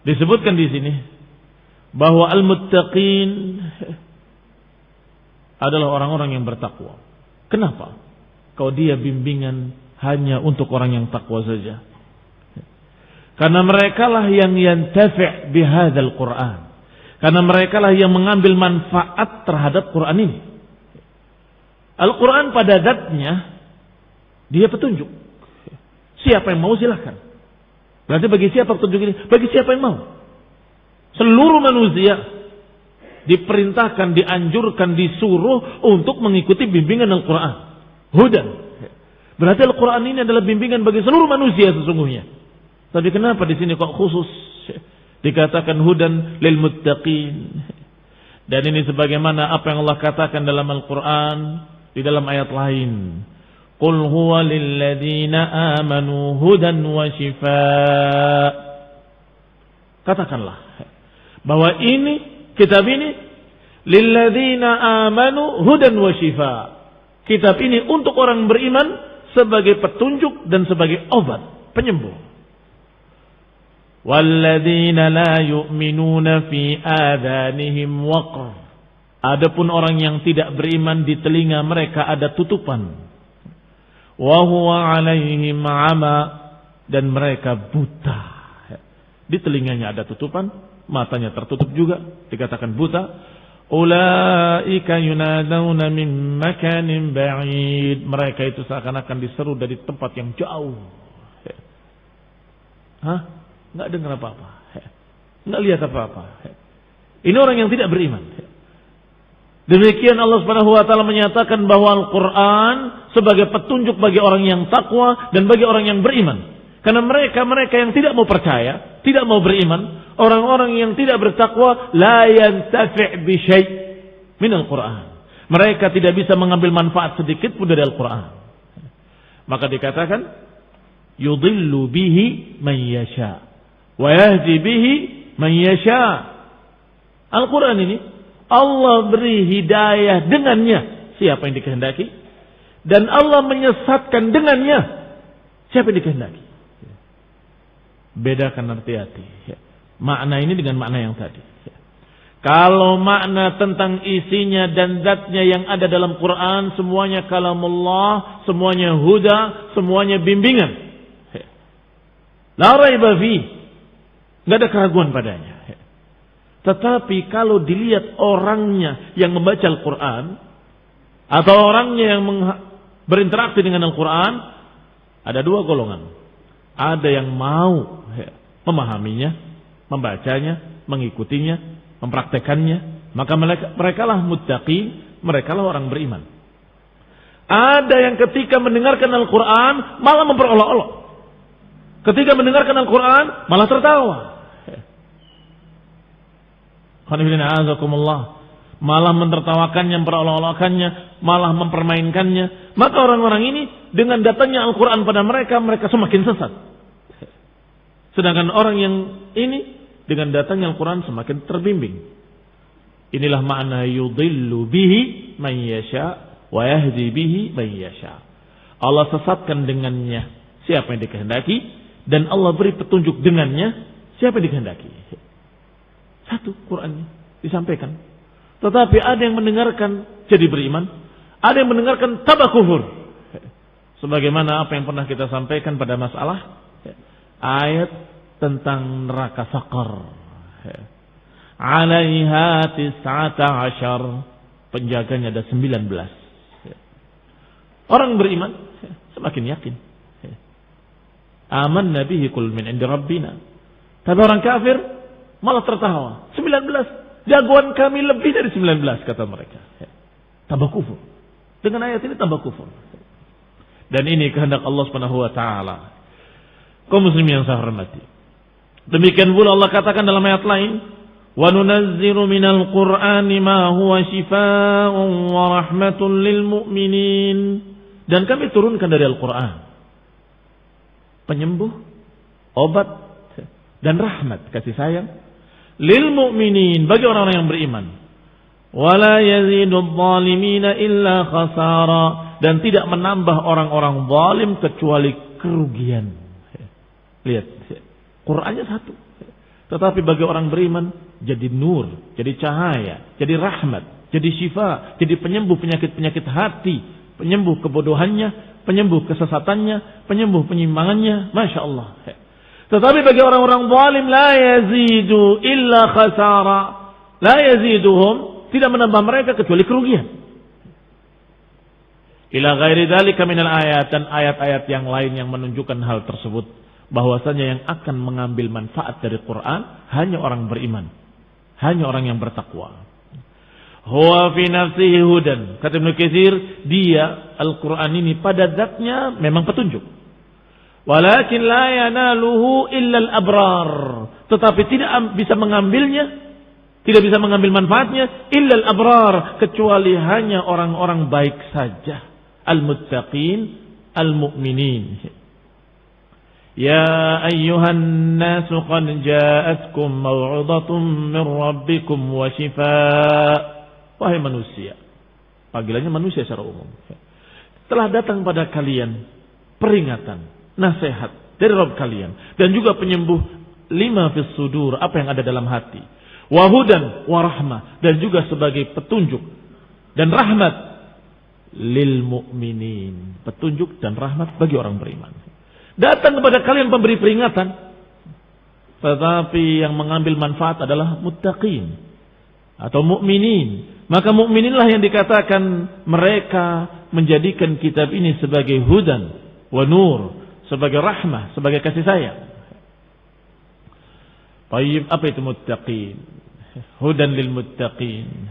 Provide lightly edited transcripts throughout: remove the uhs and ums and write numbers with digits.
Disebutkan di sini bahwa al-muttaqin adalah orang-orang yang bertakwa. Kenapa? Kalau dia bimbingan hanya untuk orang yang takwa saja. Karena merekalah yang yantafi' bihadzal Qur'an. Karena merekalah yang mengambil manfaat terhadap Quran ini. Al-Quran pada zatnya dia petunjuk. Siapa yang mau silahkan. Berarti bagi siapa petunjuk ini? Bagi siapa yang mau. Seluruh manusia diperintahkan, dianjurkan, disuruh untuk mengikuti bimbingan Al-Quran. Hudan. Berarti Al-Quran ini adalah bimbingan bagi seluruh manusia sesungguhnya. Tapi kenapa di sini kok khusus dikatakan hudan lil muttaqin? Dan ini sebagaimana apa yang Allah katakan dalam Al-Quran di dalam ayat lain. Qul huwa lil ladzina amanu hudan wa shifaa. Katakanlah bahwa ini kitab ini lil ladzina amanu hudan wa shifaa. Kitab ini untuk orang beriman sebagai petunjuk dan sebagai obat, penyembuh. Walladzina la yu'minuna fi adanihim waqr. Adapun orang yang tidak beriman di telinga mereka ada tutupan. Wa huwa 'alaihim 'ama, dan mereka buta. Di telinganya ada tutupan, matanya tertutup juga, dikatakan buta. Ulaika yunadawna min makanin ba'id. Mereka itu seakan-akan diseru dari tempat yang jauh. Nggak dengar apa-apa, nggak lihat apa-apa. Ini orang yang tidak beriman. Demikian Allah Subhanahu wa taala menyatakan bahwa Al-Qur'an sebagai petunjuk bagi orang yang takwa dan bagi orang yang beriman. Karena mereka yang tidak mau percaya, tidak mau beriman, orang-orang yang tidak bertakwa, la yantafi' bi syai' min Al-Qur'an. Mereka tidak bisa mengambil manfaat sedikit pun dari Al-Qur'an. Maka dikatakan yudhillu bihi man yasha' wa yahdi bihi man yasha. Al-Quran ini Allah beri hidayah dengannya siapa yang dikehendaki, dan Allah menyesatkan dengannya siapa yang dikehendaki. Bedakan hati-hati makna ini dengan makna yang tadi. Kalau makna tentang isinya dan zatnya yang ada dalam Quran semuanya kalamullah, semuanya huda, semuanya bimbingan, la raiba fi, nggak ada keraguan padanya. Tetapi kalau dilihat orangnya yang membaca Al-Quran atau orangnya yang berinteraksi dengan Al-Quran, ada dua golongan. Ada yang mau memahaminya, membacanya, mengikutinya, mempraktekannya, maka mereka lah muttaqin, mereka lah orang beriman. Ada yang ketika mendengarkan Al-Quran malah memperolok-olok. Ketika mendengarkan Al-Quran malah tertawa. Malah mentertawakannya, memperolok-olokannya, malah mempermainkannya. Maka orang-orang ini dengan datangnya Al-Quran pada mereka semakin sesat. Sedangkan orang yang ini dengan datangnya Al-Quran semakin terbimbing. Inilah makna yudhillu bihi man yasha wa yahdi bihi man yasha. Allah sesatkan dengannya siapa yang dikehendaki, dan Allah beri petunjuk dengannya siapa yang dikehendaki. Satu Qurannya disampaikan. Tetapi ada yang mendengarkan jadi beriman, ada yang mendengarkan tabah kufur. Sebagaimana apa yang pernah kita sampaikan pada masalah ayat tentang neraka Saqar. 'Alaiha 19, penjaganya ada 19. Orang beriman semakin yakin. Amanna bihi qul min 'indi rabbina. Tapi orang kafir malah tertawa. 19, jagoan kami lebih dari 19 kata mereka. Tambah kufur. Dengan ayat ini tambah kufur. Dan ini kehendak Allah Subhanahu wa taala. Kaum muslimin yang saya hormati. Demikian pula Allah katakan dalam ayat lain, "Wa nunazzilu minal Qur'ani ma huwa shifaa'un wa rahmatun lil mu'minin." Dan kami turunkan dari Al-Qur'an penyembuh, obat, dan rahmat, kasih sayang lil mu'minin, bagi orang-orang yang beriman. Wala yazidul zalimina illa khasara, dan tidak menambah orang-orang zalim kecuali kerugian. Lihat, Qur'annya satu. Tetapi bagi orang beriman jadi nur, jadi cahaya, jadi rahmat, jadi syifa, jadi penyembuh penyakit-penyakit hati, penyembuh kebodohannya, penyembuh kesesatannya, penyembuh penyimpangannya. Masya Allah. Tetapi bagi orang-orang zalim la yazidu illa khasara. La yaziduhum, tidak menambah mereka kecuali kerugian. Ila ghairi dzalika minal ayat, dan ayat-ayat yang lain yang menunjukkan hal tersebut, bahwasanya yang akan mengambil manfaat dari Quran hanya orang beriman, hanya orang yang bertakwa. Huwa fi nafsihi hudan, kata Ibnu Katsir, dia Al-Quran ini pada zatnya memang petunjuk. Walakin la yanaluhu illa al-abrar, tetapi tidak bisa mengambilnya, tidak bisa mengambil manfaatnya illa al-abrar, kecuali hanya orang-orang baik saja, al-muttaqin, al-mu'minin. Ya ayyuhan nasu qad ja'atkum maw'udhatun min rabbikum wa shifaa. Wahai manusia, panggilannya manusia secara umum, telah datang pada kalian peringatan, nasihat dari Rabb kalian, dan juga penyembuh lima fis sudur, apa yang ada dalam hati, wahudan warahmah, dan juga sebagai petunjuk dan rahmat lil mu'minin, petunjuk dan rahmat bagi orang beriman. Datang kepada kalian pemberi peringatan, tetapi yang mengambil manfaat adalah muttaqin atau mukminin. Maka mukmininlah yang dikatakan mereka menjadikan kitab ini sebagai hudan wa nur, sebagai rahmah, sebagai kasih sayang. Baik, apa itu muttaqin? Hudan lil muttaqin.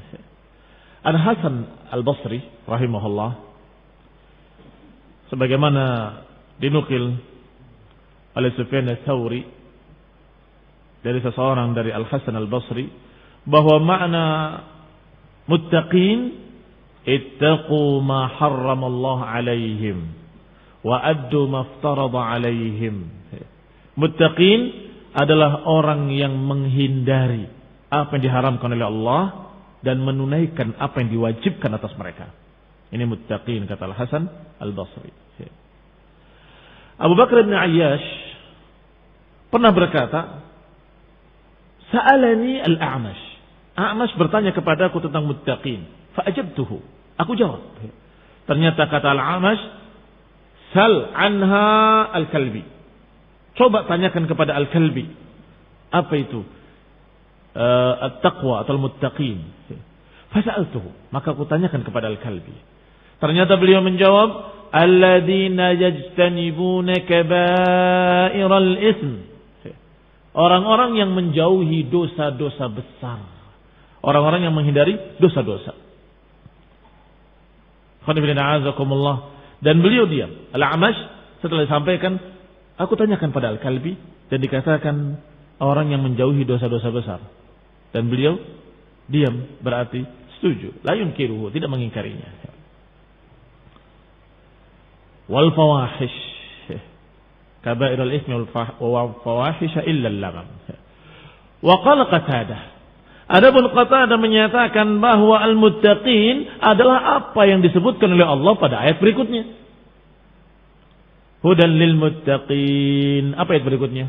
Al-Hasan Al-Basri rahimahullah, sebagaimana dinukil oleh Sufyan Ats-Tsauri dari seseorang dari Al-Hasan Al-Basri, bahwa makna muttaqin ittaqu ma harramallahu alaihim wa addu ma aftarada alaihim. Muttaqin adalah orang yang menghindari apa yang diharamkan oleh Allah dan menunaikan apa yang diwajibkan atas mereka. Ini muttaqin, kata Al-Hasan Al-Basri. Abu Bakar bin Ayyash pernah berkata, Sa'alani al-A'mash. A'mash bertanya kepadaku tentang muttaqin. Fa'ajabtuhu. Aku jawab. Ternyata kata Al-A'mash, Sal anha al-Kalbi. Coba tanyakan kepada al-Kalbi. Apa itu? At-taqwa atau muttaqin. Fasa'altuhu. Maka aku tanyakan kepada al-Kalbi. Ternyata beliau menjawab, Alladzina yajtanibuna kaba'iral ism. Orang-orang yang menjauhi dosa-dosa besar. Orang-orang yang menghindari dosa-dosa. Dan beliau diam. Al-A'mash setelah disampaikan, aku tanyakan pada Al-Kalbi, dan dikatakan orang yang menjauhi dosa-dosa besar. Dan beliau diam, berarti setuju. La yunkiruhu, tidak mengingkarinya. Wal fawahish, kabairul ismi wal fawahish illa al-lagam. Wa qala Qatadah. Adapun Qatadah menyatakan bahwa al-muttaqin adalah apa yang disebutkan oleh Allah pada ayat berikutnya. Hudan lil muttaqin. Apa ayat berikutnya?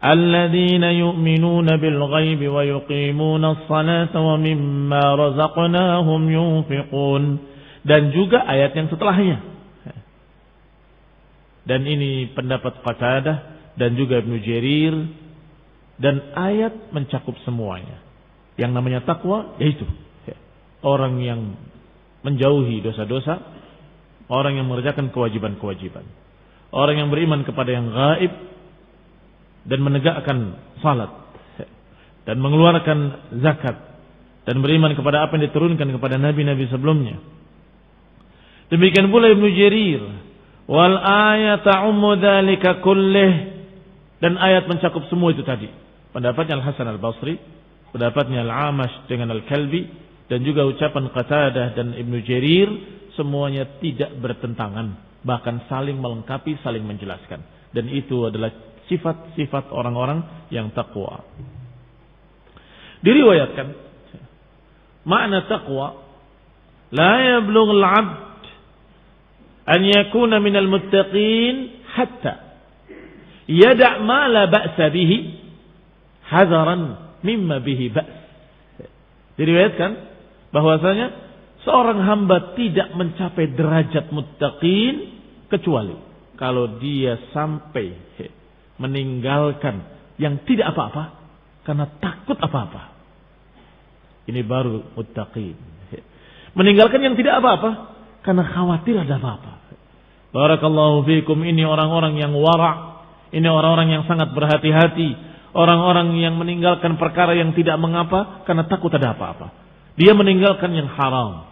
Alladzina yu'minuna bil ghaibi wa yuqimuna as-salata wa mimma razaqnahum yunfiqun. Dan juga ayat yang setelahnya. Dan ini pendapat Qatadah dan juga Ibnu Jarir, dan ayat mencakup semuanya. Yang namanya takwa yaitu orang yang menjauhi dosa-dosa, orang yang mengerjakan kewajiban-kewajiban, orang yang beriman kepada yang gaib dan menegakkan salat dan mengeluarkan zakat dan beriman kepada apa yang diturunkan kepada nabi-nabi sebelumnya. Demikian pula Ibnu Jarir, wal ayatu ummu dzalika kullih, dan ayat mencakup semua itu tadi. Pendapatnya Al-Hasan Al-Basri, pendapatnya Al-Amash dengan Al-Kalbi, dan juga ucapan Qatadah dan Ibnu Jarir, semuanya tidak bertentangan, bahkan saling melengkapi, saling menjelaskan. Dan itu adalah sifat-sifat orang-orang yang takwa. Diriwayatkan makna takwa, la yablugh al-'abd an yakuna minal muttaqin hatta Yada' ma la ba'sa bihi hadaran mimma bihi ba's. Diriwayatkan bahwasanya seorang hamba tidak mencapai derajat muttaqin kecuali kalau dia sampai meninggalkan yang tidak apa-apa karena takut apa-apa. Ini baru muttaqin. Meninggalkan yang tidak apa-apa karena khawatir ada apa-apa. Barakallahu fikum, ini orang-orang yang wara'. Ini orang-orang yang sangat berhati-hati. Orang-orang yang meninggalkan perkara yang tidak mengapa karena takut ada apa-apa. Dia meninggalkan yang haram.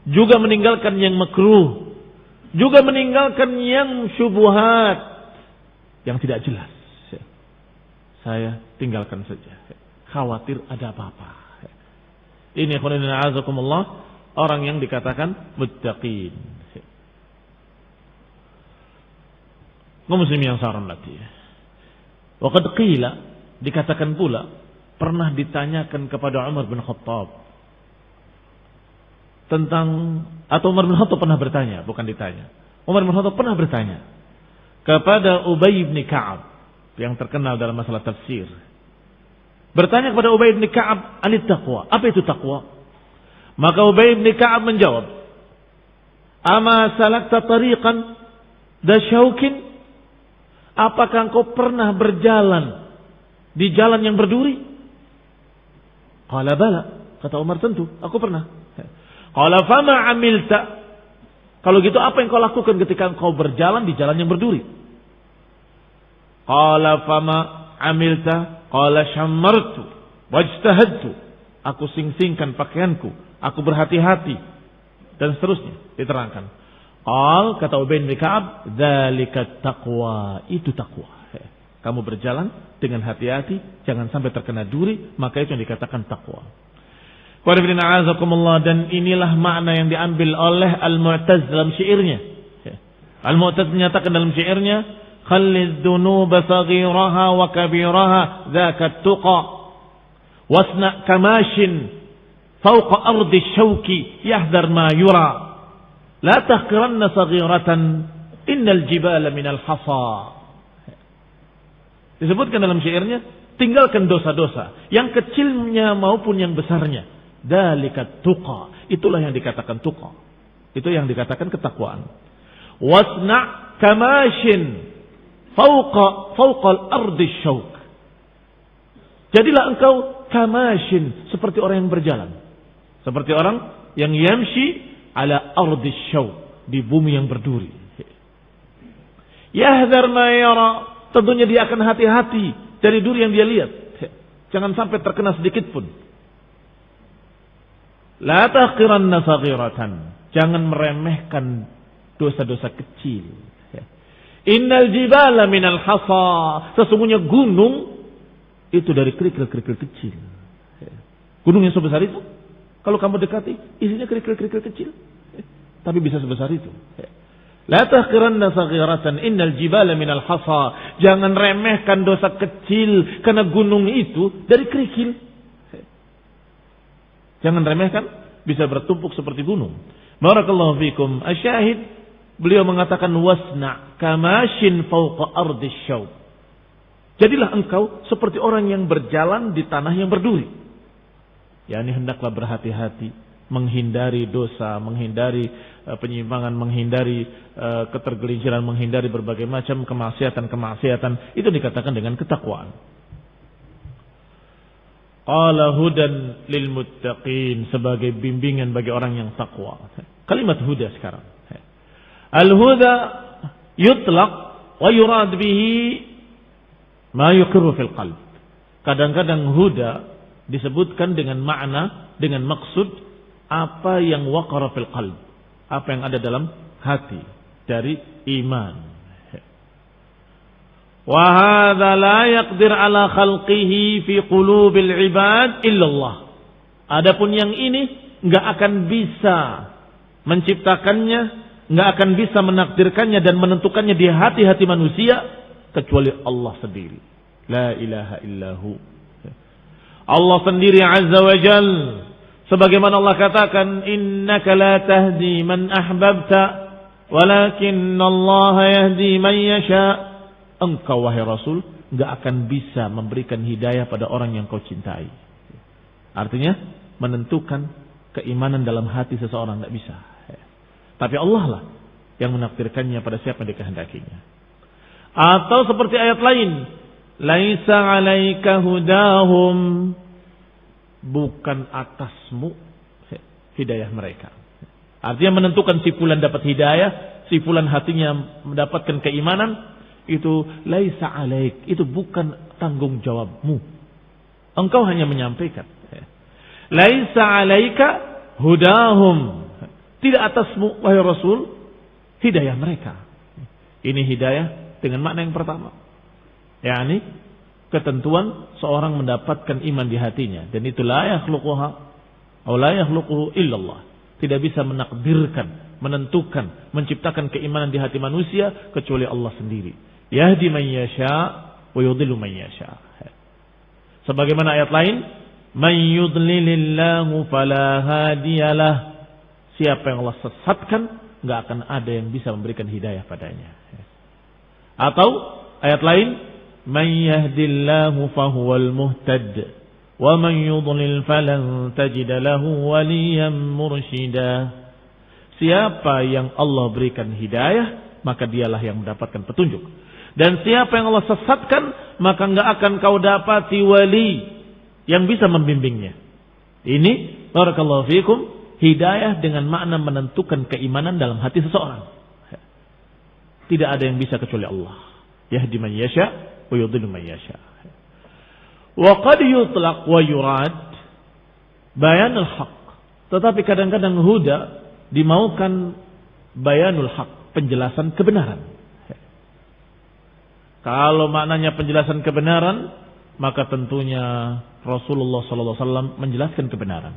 Juga meninggalkan yang makruh. Juga meninggalkan yang syubhat. Yang tidak jelas. Saya tinggalkan saja. Khawatir ada apa-apa. Ini khonina azakumullah. Orang yang dikatakan muttaqin. Muslim yang saran lagi. Waqad qila, dikatakan pula, pernah ditanyakan kepada Umar bin Khattab tentang, atau Umar bin Khattab pernah bertanya, bukan ditanya. Umar bin Khattab pernah bertanya kepada Ubay bin Ka'ab yang terkenal dalam masalah tafsir. Bertanya kepada Ubay bin Ka'ab anit taqwa. Apa itu taqwa? Maka Ubay bin Ka'ab menjawab, "Ama salakta tariqan dasyaukin?" Apakah engkau pernah berjalan di jalan yang berduri? Qala bala. Kata Umar, tentu, aku pernah. Qala fama amilta. Kalau gitu apa yang kau lakukan ketika engkau berjalan di jalan yang berduri? Qala fama amilta. Qala syammartu wajtahadtu. Aku sing-singkan pakaianku, aku berhati-hati, dan seterusnya diterangkan. Kata Ubay bin Ka'ab, dzalika taqwa, itu takwa. Kamu berjalan dengan hati-hati, jangan sampai terkena duri, maka itu yang dikatakan takwa. Dan inilah makna yang diambil oleh Al-Mu'taz dalam syairnya. Al-Mu'taz menyatakan dalam syairnya, khallid dunuba saghiraha wa kabiraha dzaka tuqa wasna kamashin fawqa ardi syauki yahdar ma yura. La tahqiranna saghiratan innal jibala minal hasa. Disebutkan dalam syairnya, tinggalkan dosa-dosa yang kecilnya maupun yang besarnya. Dzalika tuqa, itulah yang dikatakan tuqa. Itu yang dikatakan ketakwaan. Wasna kamashin fawqal ardi syauk. Jadilah engkau kamashin, seperti orang yang berjalan. Seperti orang yang yamshi ala ardi syauk, di bumi yang berduri. Yahdhar ma yara, tentunya dia akan hati-hati dari duri yang dia lihat. Jangan sampai terkena sedikit pun. La tahqiranna saghiratan, jangan meremehkan dosa-dosa kecil. Innal jibala minal hasa, sesungguhnya gunung itu dari kerikil-kerikil kecil. Gunung yang sebesar itu, kalau kamu dekati, isinya kerikil-kerikil kecil. Tapi bisa sebesar itu. La tahqiranna saghiratan innal jibala minal hasa. Jangan remehkan dosa kecil, karena gunung itu dari kerikil. Jangan remehkan, bisa bertumpuk seperti gunung. Barakallahu fikum. Asyahid, beliau mengatakan wasna kamashin fawqa ardi syauk. Jadilah engkau seperti orang yang berjalan di tanah yang berduri. Yani hendaklah berhati-hati, menghindari dosa, menghindari penyimpangan, menghindari ketergelinciran, menghindari berbagai macam kemaksiatan. Itu dikatakan dengan ketakwaan. Qala hudan lil muttaqin, sebagai bimbingan bagi orang yang takwa. Kalimat huda sekarang. Al-huda yutlaq wa yurad bihi ma yuqirru fil qalb. Kadang-kadang huda disebutkan dengan makna, dengan maksud apa yang waqara fil qalb, apa yang ada dalam hati dari iman. Wa hadza la yaqdir ala khalqihi fi qulubil ibad illallah. Adapun yang ini enggak akan bisa menciptakannya, enggak akan bisa menakdirkannya dan menentukannya di hati-hati manusia kecuali Allah sendiri. La ilaha illahu. Allah sendiri azza wa jal. Sebagaimana Allah katakan, innaka la tahdi man ahbabta walakinna Allah yahdi man yasha. engkau wahai Rasul enggak akan bisa memberikan hidayah pada orang yang kau cintai. Artinya menentukan keimanan dalam hati seseorang enggak bisa. Tapi Allah lah yang menakdirkannya pada siapa yang dikehendakinya. Atau seperti ayat lain, laisa 'alaika hudahum, bukan atasmu hidayah mereka. Artinya menentukan si fulan dapat hidayah, si fulan hatinya mendapatkan keimanan, itu laisa 'alaik, itu bukan tanggung jawabmu. Engkau hanya menyampaikan. Laisa 'alaika hudahum, tidak atasmu wahai Rasul hidayah mereka. Ini hidayah dengan makna yang pertama, yakni ketentuan seorang mendapatkan iman di hatinya, dan itu la yakhluquha aw la yakhluquhu illallah. Tidak bisa menakdirkan, menentukan, menciptakan keimanan di hati manusia kecuali Allah sendiri. Yahdi man yasha wa yudhillu man yasha. Sebagaimana ayat lain, man yudlilillahu fala hadiyalah. Siapa yang Allah sesatkan, enggak akan ada yang bisa memberikan hidayah padanya. Atau ayat lain, man yahdillahu fahuwal muhtad wa man yudlil falan tajid lahu waliyan mursyida. Siapa yang Allah berikan hidayah, maka dialah yang mendapatkan petunjuk. Dan siapa yang Allah sesatkan, maka enggak akan kau dapati wali yang bisa membimbingnya. Ini barakallahu fikum, hidayah dengan makna menentukan keimanan dalam hati seseorang. Tidak ada yang bisa kecuali Allah. Yahdi man yasha wa yudhillu man yasha. Wa qad yutlaq wa yurad bayanul haq. Tetapi kadang-kadang huda dimaukan bayanul haq, penjelasan kebenaran. Kalau maknanya penjelasan kebenaran, maka tentunya Rasulullah sallallahu alaihi wasallam menjelaskan kebenaran.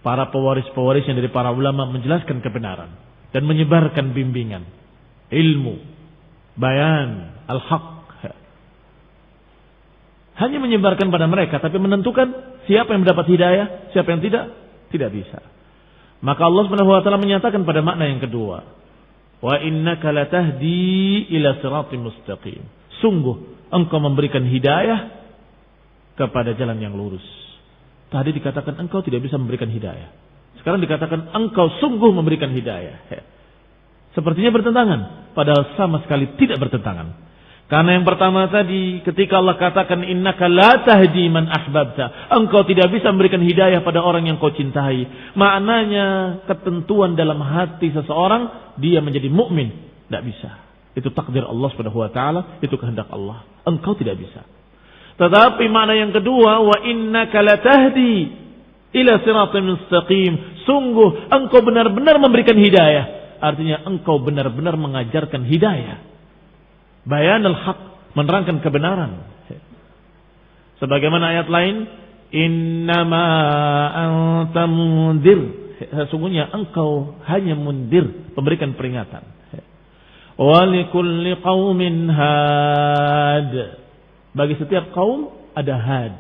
Para pewaris-pewarisnya dari para ulama menjelaskan kebenaran dan menyebarkan bimbingan, ilmu, bayan, al-haq. Hanya menyebarkan pada mereka, tapi menentukan siapa yang mendapat hidayah, siapa yang tidak bisa. Maka Allah Subhanahu wa taala menyatakan pada makna yang kedua, wa innaka latahdi ila siratim mustaqim. Sungguh engkau memberikan hidayah kepada jalan yang lurus. Tadi dikatakan engkau tidak bisa memberikan hidayah. Sekarang dikatakan engkau sungguh memberikan hidayah. Sepertinya bertentangan, padahal sama sekali tidak bertentangan. Karena yang pertama tadi, ketika Allah katakan innaka la tahdi man ahbabta, engkau tidak bisa memberikan hidayah pada orang yang kau cintai. Maknanya ketentuan dalam hati seseorang dia menjadi mukmin, tidak bisa. Itu takdir Allah Subhanahu wa taala, itu kehendak Allah. Engkau tidak bisa. Tetapi makna yang kedua, wa innaka latahdi ila siratal mustaqim. Sungguh engkau benar-benar memberikan hidayah. Artinya engkau benar-benar mengajarkan hidayah. Bayanul haq, menerangkan kebenaran. Sebagaimana ayat lain, innama anta mundir. Sesungguhnya engkau hanya mundir, memberikan peringatan. Wa likulli qaumin had. Bagi setiap kaum ada had,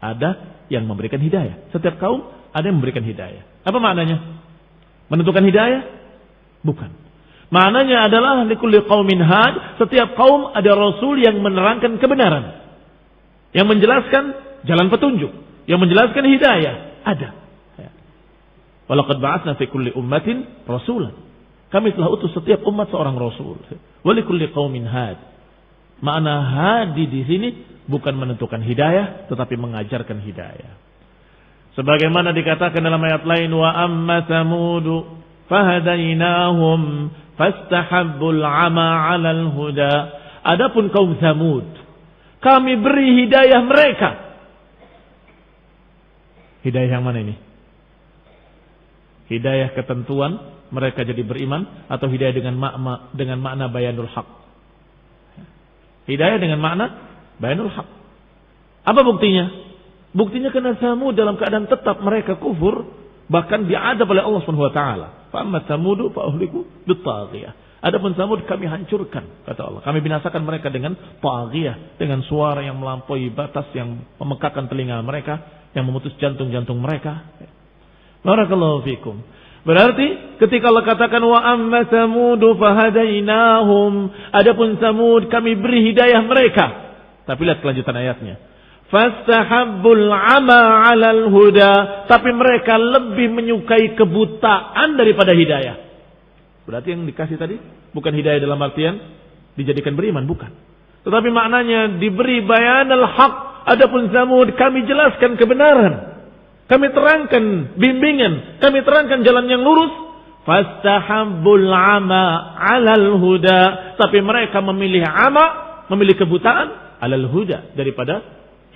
ada yang memberikan hidayah. Setiap kaum ada yang memberikan hidayah. Apa maknanya? Menentukan hidayah? Bukan. Maknanya adalah likulli qaumin had, setiap kaum ada rasul yang menerangkan kebenaran, yang menjelaskan jalan petunjuk, yang menjelaskan hidayah. Ada. Walaqad ba'atsna fi kulli ummatin rasulan. Kami telah utus setiap umat seorang rasul. Wa likulli qaumin had. Makna hadi di sini bukan menentukan hidayah, tetapi mengajarkan hidayah. Sebagaimana dikatakan dalam ayat lain, wa amma samudu fahadainahum fastahabbul 'ama 'alal huda. Adapun kaum Samud, kami beri hidayah mereka. Hidayah yang mana ini? Hidayah ketentuan mereka jadi beriman, atau hidayah dengan makna bayanul haq? Hidayah dengan makna bayanul haq. Apa buktinya? Buktinya karena Samud dalam keadaan tetap mereka kufur, bahkan diadab oleh Allah Subhanahu wa taala. Fa amma Samudu fa uhliku bit-taghiyah. Adapun Samud kami hancurkan, kata Allah. Kami binasakan mereka dengan taghiyah, dengan suara yang melampaui batas, yang memekakkan telinga mereka, yang memutus jantung-jantung mereka. Barakallahu fikum. Berarti Ketika Allah katakan wa amma Samud fahadainahum, adapun Samud kami beri hidayah mereka. Tapi lihat kelanjutan ayatnya. Fastahabbul 'ama 'alal huda, tapi mereka lebih menyukai kebutaan daripada hidayah. Berarti yang dikasih tadi bukan hidayah dalam artian dijadikan beriman, bukan. Tetapi maknanya diberi bayanal haq. Adapun Samud kami jelaskan kebenaran. Kami terangkan bimbingan, kami terangkan jalan yang lurus. Fastahabbul 'ama 'alal huda, tapi mereka memilih 'ama, memilih kebutaan 'alal huda daripada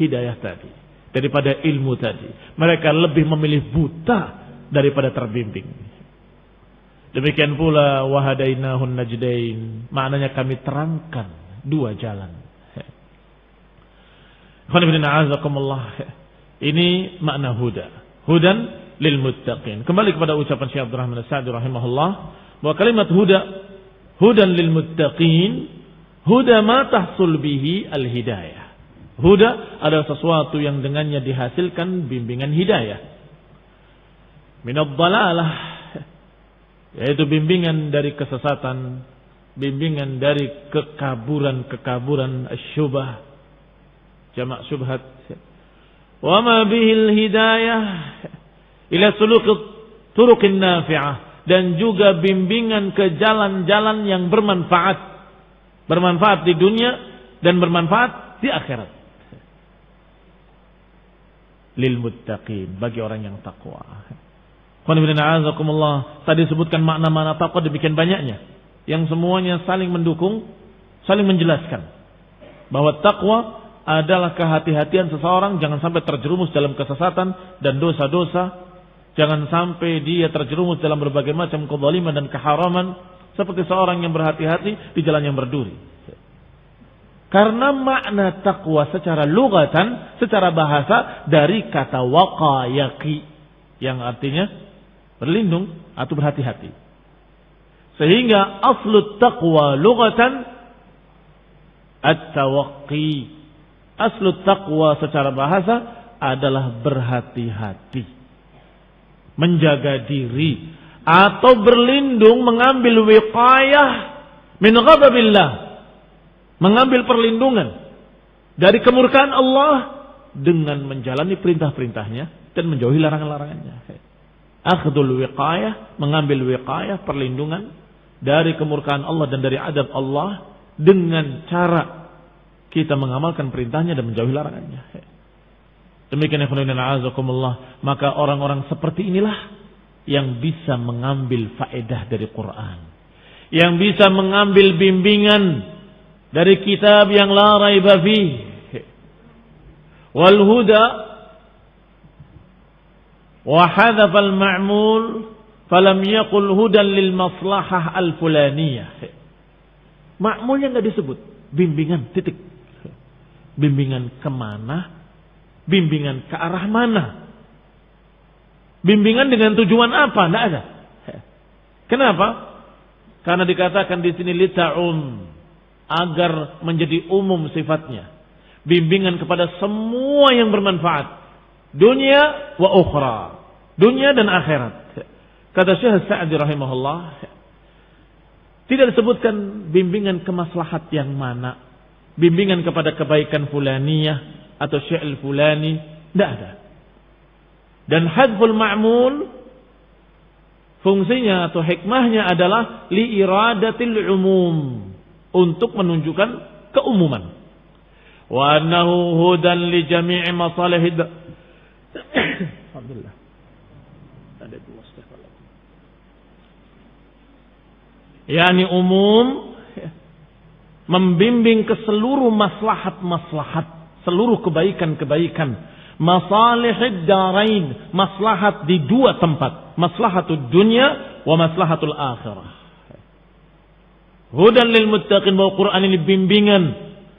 hidayah tadi, daripada ilmu tadi. Mereka lebih memilih buta daripada terbimbing. Demikian pula wahadainahun najdain, maknanya kami terangkan dua jalan. Ini makna huda. Hudan lil muttaqin. Kembali kepada ucapan Syekh Abdul Rahman As-Sa'di rahimahullah bahwa kalimat huda, hudan lil muttaqin, huda ma tahsul bihi al hidayah. Huda adalah sesuatu yang dengannya dihasilkan bimbingan hidayah. Minad dhalalah, yaitu bimbingan dari kesesatan, bimbingan dari kekaburan asyubah, jamak syubhat. Wa ma bihil hidayah ila suluk turuqin nafi'ah, dan juga bimbingan ke jalan-jalan yang bermanfaat. Bermanfaat di dunia dan bermanfaat di akhirat. Lil muttaqin, bagi orang yang takwa. Tadi disebutkan makna-makna takwa demikian banyaknya, yang semuanya saling mendukung, saling menjelaskan bahwa takwa adalah kehati-hatian seseorang jangan sampai terjerumus dalam kesesatan dan dosa-dosa, jangan sampai dia terjerumus dalam berbagai macam kezaliman dan keharaman, seperti seorang yang berhati-hati di jalan yang berduri. Karena makna takwa secara lugatan, secara bahasa dari kata waqayaqi, yang artinya berlindung atau berhati-hati. Sehingga aslu taqwa lugatan at-tawaqqi. Aslu taqwa secara bahasa adalah berhati-hati, menjaga diri atau berlindung, mengambil wiqayah min ghadabillah, mengambil perlindungan dari kemurkaan Allah dengan menjalani perintah-perintahnya dan menjauhi larangan-larangannya. Akhdul wiqayah, mengambil wiqayah, perlindungan dari kemurkaan Allah dan dari adab Allah dengan cara kita mengamalkan perintahnya dan menjauhi larangannya. Demikian ya azakumullah, maka orang-orang seperti inilah yang bisa mengambil faedah dari Quran, yang bisa mengambil bimbingan dari kitab yang la raiba fih, wal huda wa hadhafa al ma'mul falam yaqul hudan lil maslahah al fulaniyah. Ma'mulnya enggak disebut, bimbingan titik. Bimbingan kemana? Bimbingan ke arah mana? Bimbingan dengan tujuan apa? Tidak ada. Kenapa? Karena dikatakan di sini lita'um, agar menjadi umum sifatnya. Bimbingan kepada semua yang bermanfaat, dunia wa ukhra, dunia dan akhirat. Kata Syekh Sa'di rahimahullah, tidak disebutkan bimbingan kemaslahat yang mana, bimbingan kepada kebaikan fulaniyah atau syai'il fulani, tidak ada. Dan hadful ma'mul, fungsinya atau hikmahnya adalah li iradatil umum, untuk menunjukkan keumuman. Wa annahu hudan li jami'i masalihid. Alhamdulillah. Yani umum, membimbing ke seluruh maslahat-maslahat, seluruh kebaikan-kebaikan, masalihid darain, maslahat di dua tempat, maslahatud dunya wa maslahatul akhirah. Hudan lil muttaqin, bahwa Quran ini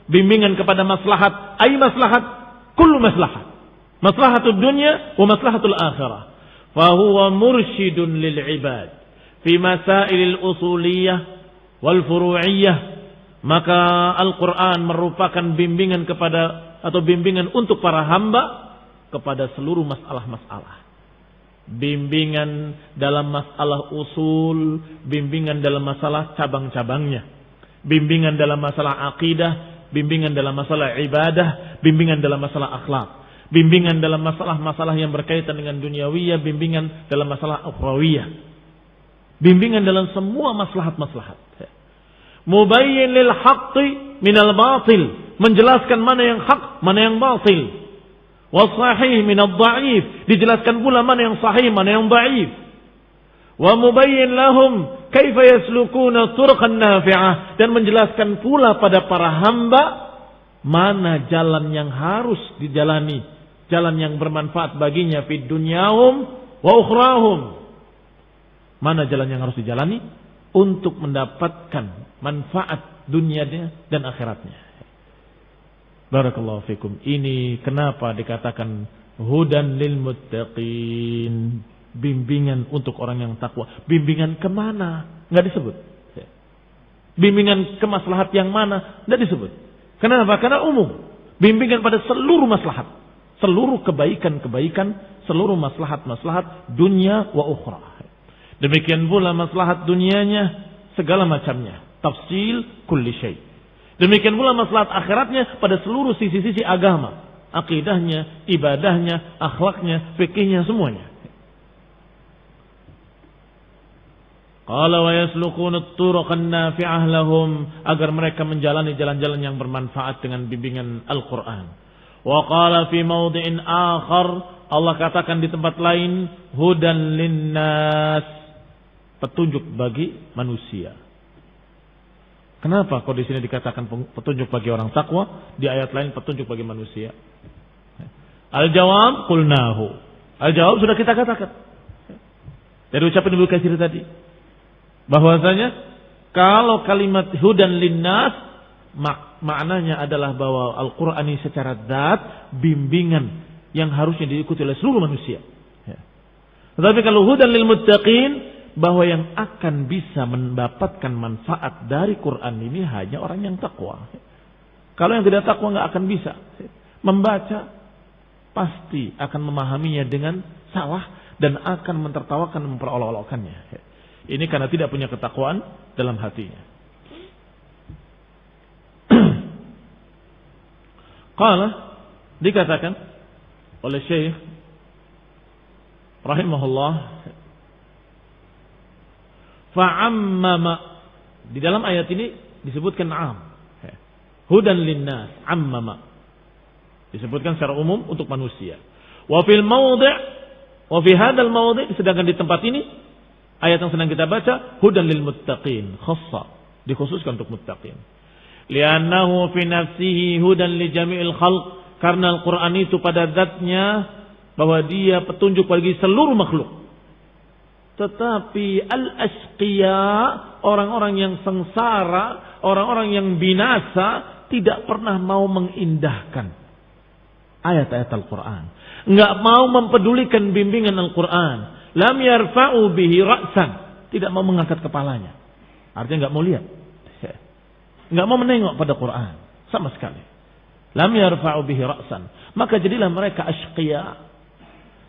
bimbingan kepada maslahat, ay maslahat, kullu maslahat, maslahatud dunya wa maslahatul akhirah. Fa huwa mursyidun lil ibad fi masailil usuliyah wal furu'iyah. Maka Al-Quran merupakan bimbingan kepada, atau bimbingan untuk para hamba kepada seluruh masalah-masalah, bimbingan dalam masalah usul, bimbingan dalam masalah cabang-cabangnya, bimbingan dalam masalah akidah, bimbingan dalam masalah ibadah, bimbingan dalam masalah akhlak, bimbingan dalam masalah-masalah yang berkaitan dengan duniawiyah, bimbingan dalam masalah ukhrawiyah, bimbingan dalam semua maslahat-maslahat. Mubayyin lil haqqi minal batil, menjelaskan mana yang hak, mana yang batil. Wasahih minad dha'if, dijelaskan pula mana yang sahih, mana yang dhaif. Wa mubayyin lahum kaifa yaslukuna turuqan nafi'ah, dan menjelaskan pula pada para hamba mana jalan yang harus dijalani, jalan yang bermanfaat baginya fid dunyahum wa ukhrahum. Mana jalan yang harus dijalani untuk mendapatkan manfaat dunianya dan akhiratnya. Barakallahu fikum. Ini kenapa dikatakan hudan lil muttaqin, bimbingan untuk orang yang takwa. Bimbingan kemana? Nggak disebut. Bimbingan ke maslahat yang mana? Nggak disebut. Kenapa? Karena umum. Bimbingan pada seluruh maslahat, seluruh kebaikan-kebaikan, seluruh maslahat-maslahat dunia wa ukhra. Demikian pula maslahat dunianya segala macamnya, tafsil kulli syai'. Demikian pula maslahat akhiratnya pada seluruh sisi-sisi agama, akidahnya, ibadahnya, akhlaknya, fikihnya, semuanya. Qala wa yaslukuna at-turuqan nafi'ah lahum, agar mereka menjalani jalan-jalan yang bermanfaat dengan bimbingan Al-Qur'an. Wa qala fi mawdi'in akhar, Allah katakan di tempat lain, hudan linnas, petunjuk bagi manusia. Kenapa kok di sini dikatakan petunjuk bagi orang takwa, di ayat lain petunjuk bagi manusia? Al-jawab qulnahu. Al-jawab sudah kita katakan. Dari ucapan Ibnu Katsir tadi, bahwasanya kalau kalimat hudan linnas maknanya adalah bahwa Al-Qur'an ini secara zat bimbingan yang harusnya diikuti oleh seluruh manusia. Tetapi kalau hudan lil muttaqin, bahwa yang akan bisa mendapatkan manfaat dari Quran ini hanya orang yang takwa. Kalau yang tidak takwa nggak akan bisa membaca, pasti akan memahaminya dengan salah dan akan mentertawakan, memperolok-olokkannya. Ini karena tidak punya ketakwaan dalam hatinya. Qala, dikatakan oleh Syekh rahimahullah, fa'ammama, di dalam ayat ini disebutkan am, hudan linnas, ammama, disebutkan secara umum untuk manusia. Wa fil mawdi', wa fi hadzal mawdi', sedangkan di tempat ini ayat yang sedang kita baca, hudan lil muttaqin, khassa, dikhususkan untuk muttaqin. Li'annahu fi nafsihi hudan li jami'il khalq, karena Al-Qur'an itu pada zatnya bahwa dia petunjuk bagi seluruh makhluk. Tetapi al-asqiya, orang-orang yang sengsara, orang-orang yang binasa, tidak pernah mau mengindahkan ayat-ayat Al-Quran. Enggak mau mempedulikan bimbingan Al-Quran. Lam yarfa'u bihi ra'san, tidak mau mengangkat kepalanya. Artinya enggak mau lihat. Enggak mau menengok pada Quran sama sekali. Lam yarfa'u bihi ra'san. Maka jadilah mereka asqiya.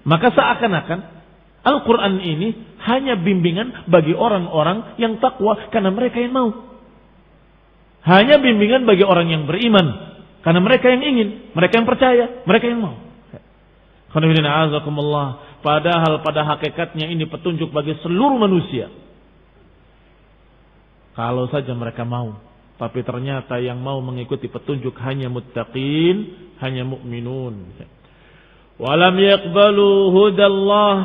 Maka seakan-akan Al-Quran ini hanya bimbingan bagi orang-orang yang takwa karena mereka yang mau. Hanya bimbingan bagi orang yang beriman karena mereka yang ingin, mereka yang percaya, mereka yang mau. Padahal pada hakikatnya ini petunjuk bagi seluruh manusia. Kalau saja mereka mau. Tapi ternyata yang mau mengikuti petunjuk hanya muttaqin, hanya mukminun. Walam yaqbalu hudallah,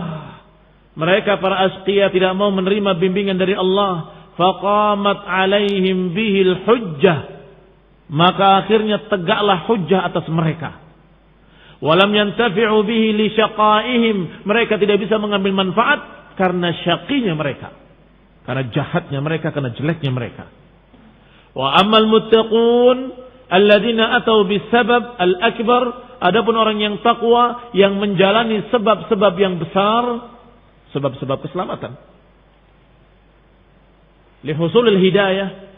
mereka para asqiya tidak mau menerima bimbingan dari Allah. Faqamat alaihim bihil hujjah, maka akhirnya tegaklah hujjah atas mereka. Walam yantafi'u bihi li syaqaihim, mereka tidak bisa mengambil manfaat karena syaqinya mereka, karena jahatnya mereka, karena jeleknya mereka. Wa ammal muttaqun alladzina atau bisabab al-akbar, adapun orang yang takwa yang menjalani sebab-sebab yang besar, sebab-sebab keselamatan, lihusulil hidayah,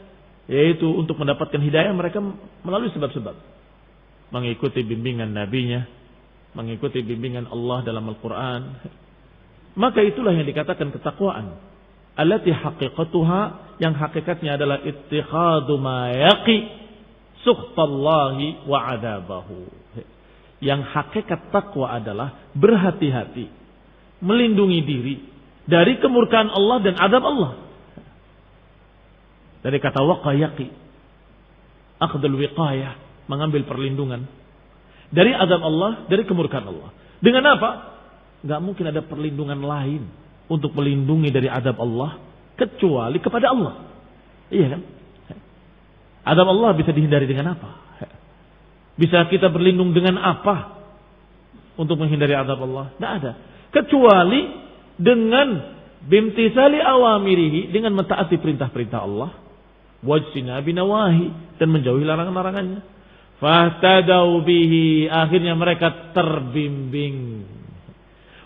yaitu untuk mendapatkan hidayah mereka melalui sebab-sebab, mengikuti bimbingan nabinya, mengikuti bimbingan Allah dalam Al-Quran, Maka itulah yang dikatakan ketakwaan. Allati haqiqatuha, yang hakikatnya adalah ittikhadu ma yaqi sukhtallahi wa adabahu. Yang hakikat takwa adalah berhati-hati, melindungi diri dari kemurkaan Allah dan adab Allah. Dari kata waqa yaqi, akhdul wiqayah, mengambil perlindungan dari adab Allah, dari kemurkaan Allah. Dengan apa? Gak mungkin ada perlindungan lain untuk melindungi dari adab Allah kecuali kepada Allah. Iya kan? Adab Allah bisa dihindari dengan apa? Bisa kita berlindung dengan apa untuk menghindari adab Allah? Tidak ada. Kecuali dengan bimtisali awamirihi, dengan mentaati perintah-perintah Allah, wajtinabi nawahi, dan menjauhi larangan-larangannya. Fahtadau bihi, akhirnya mereka terbimbing.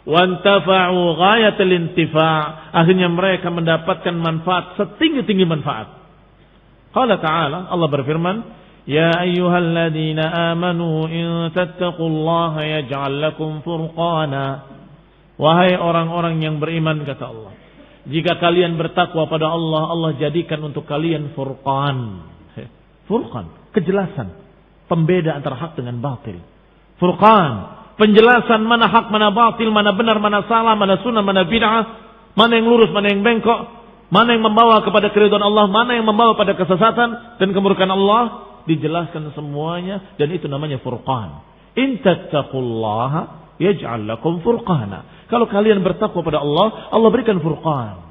Wantafa'u ghayatul intifa', akhirnya mereka mendapatkan manfaat setinggi-tinggi manfaat. Qala ta'ala, Allah berfirman, ya ayyuhalladzina amanu in tattaqullaha yaj'al lakum furqana. Wahai orang-orang yang beriman, kata Allah, jika kalian bertakwa pada Allah, Allah jadikan untuk kalian furqan. Furqan, kejelasan, pembeda antara hak dengan batil. Furqan, penjelasan mana hak, mana batil, mana benar, mana salah, mana sunnah, mana bid'ah, mana yang lurus, mana yang bengkok, mana yang membawa kepada keridhaan Allah, mana yang membawa pada kesesatan dan kemurkaan Allah, dijelaskan semuanya, dan itu namanya furqan. In tattaqullaha yaj'al lakum furqana. Kalau kalian bertakwa pada Allah, Allah berikan furqan.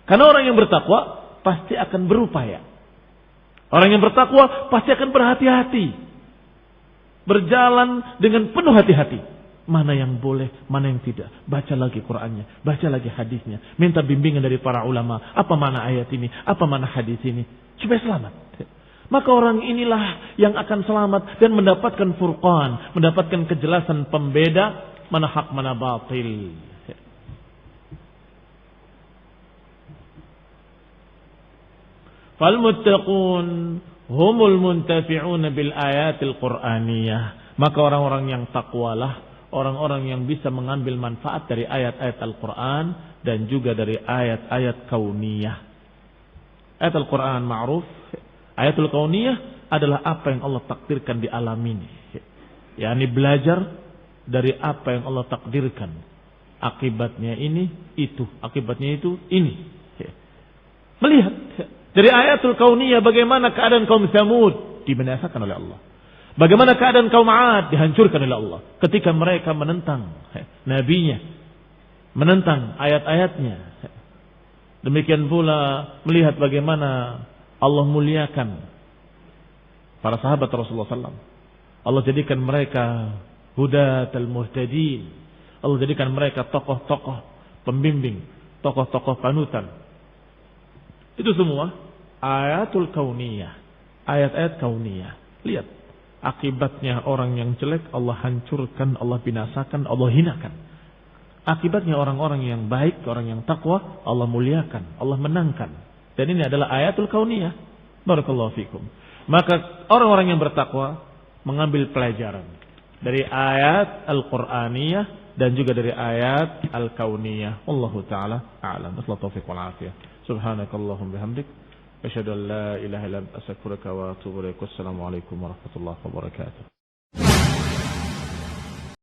Karena orang yang bertakwa pasti akan berupaya. Orang yang bertakwa pasti akan berhati-hati. Berjalan dengan penuh hati-hati. Mana yang boleh, mana yang tidak. Baca lagi Qur'annya, baca lagi hadisnya. Minta bimbingan dari para ulama. Apa mana ayat ini, apa mana hadis ini. Supaya selamat. Maka orang inilah yang akan selamat dan mendapatkan furqan. Mendapatkan kejelasan pembeda mana hak, mana batil. Falmuttaqun humul muntafi'un bil ayatil qur'aniyah. Maka orang-orang yang takwalah orang-orang yang bisa mengambil manfaat dari ayat-ayat Al-Quran dan juga dari ayat-ayat kauniyah. Ayat Al-Quran ma'ruf. Ayatul kauniyah adalah apa yang Allah takdirkan di alam ini. Yani belajar dari apa yang Allah takdirkan. Akibatnya ini, itu. Akibatnya itu, ini. Melihat dari ayatul kauniyah bagaimana keadaan kaum Tsamud dibinasakan oleh Allah. Bagaimana keadaan kaum 'Ad dihancurkan oleh Allah ketika mereka menentang nabinya, menentang ayat-ayatnya. Demikian pula melihat bagaimana Allah muliakan para sahabat Rasulullah SAW. Allah jadikan mereka hudatul muhtadin. Allah jadikan mereka tokoh-tokoh pembimbing, tokoh-tokoh panutan. Itu semua ayatul kauniyah, ayat-ayat kauniyah. Lihat akibatnya orang yang jelek Allah hancurkan, Allah binasakan, Allah hinakan. Akibatnya orang-orang yang baik, orang yang takwa Allah muliakan, Allah menangkan. Dan ini adalah ayatul kauniyah. Barakallahu fikum. Maka orang-orang yang bertakwa mengambil pelajaran dari ayat Al-Qur'aniyah dan juga dari ayat Al-Kauniyah. Wallahu ta'ala a'lam. Wassalatu taufiq wal afiyah. Subhanakallahumma bihamdik asyhadu an la ilaha illa anta astaghfiruka wa atubu ilaik. Wassalamu alaikum warahmatullahi wabarakatuh.